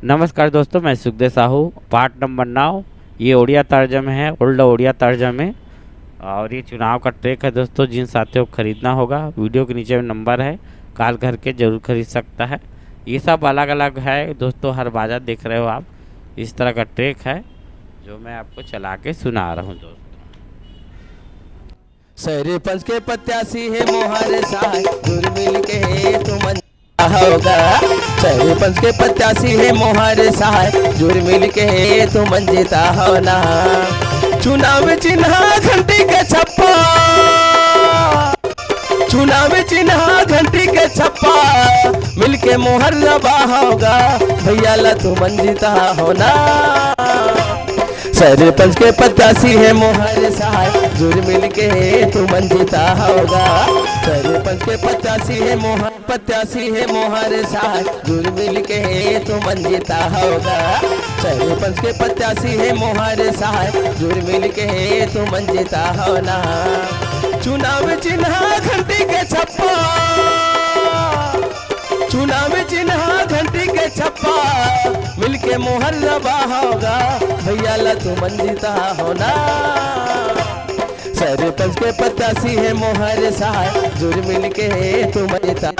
नमस्कार दोस्तों, मैं सुखदेव साहू। पार्ट नंबर 9 ये ओडिया तर्जमे है, ओल्ड ओडिया तर्जमे। और ये चुनाव का ट्रैक है दोस्तों। जिन साथियों को खरीदना होगा, वीडियो के नीचे में नंबर है, कॉल करके ज़रूर खरीद सकता है। ये सब अलग अलग है दोस्तों, हर बाजार देख रहे हो आप। इस तरह का ट्रैक है जो मैं आपको चला के सुना रहा हूँ दोस्तों। सरपंच के प्रत्याशी है मोहर साय, दूर मिल के है तुम होगा। सरपंच के प्रत्याशी है मोहर साय, दूर मिल के है तुम जीता हो ना। चुनाव चिन्ह घंटी के छप्पा, चुनाव चिन्ह घंटी के छप्पा, मिलके मोहर लबा होगा। भैया ला तुम जीता हो ना। सरपंच के प्रत्याशी है मोहर सहाय, जुड़ मिल के तुम जीता होगा। सरपंच के प्रत्याशी है मोहर सहाय, जुड़ मिल के तुम जीता होगा। सरपंच के प्रत्याशी है मोहर सहाय, जुड़ मिल के तुम जीता हो ना। चुनाव चिन्ह घंटी के छप्पा, चुनाव चिन्ह घंटी के छप्पा, मिलके मोहर लबा होगा। भैया ला तुम जीता हो ना। सरपंच के प्रत्याशी है मोहर सहाय, जुड़ मिल के तुम जीता।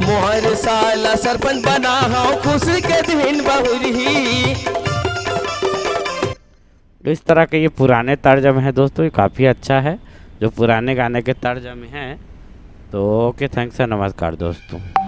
मोहर साला सरपंच बना हो, खुशी के दिन बहुरी। इस तरह के ये पुराने तर्जमे हैं दोस्तों। ये काफ़ी अच्छा है जो पुराने गाने के तर्जमे हैं। तो ओके, थैंक्स, नमस्कार दोस्तों।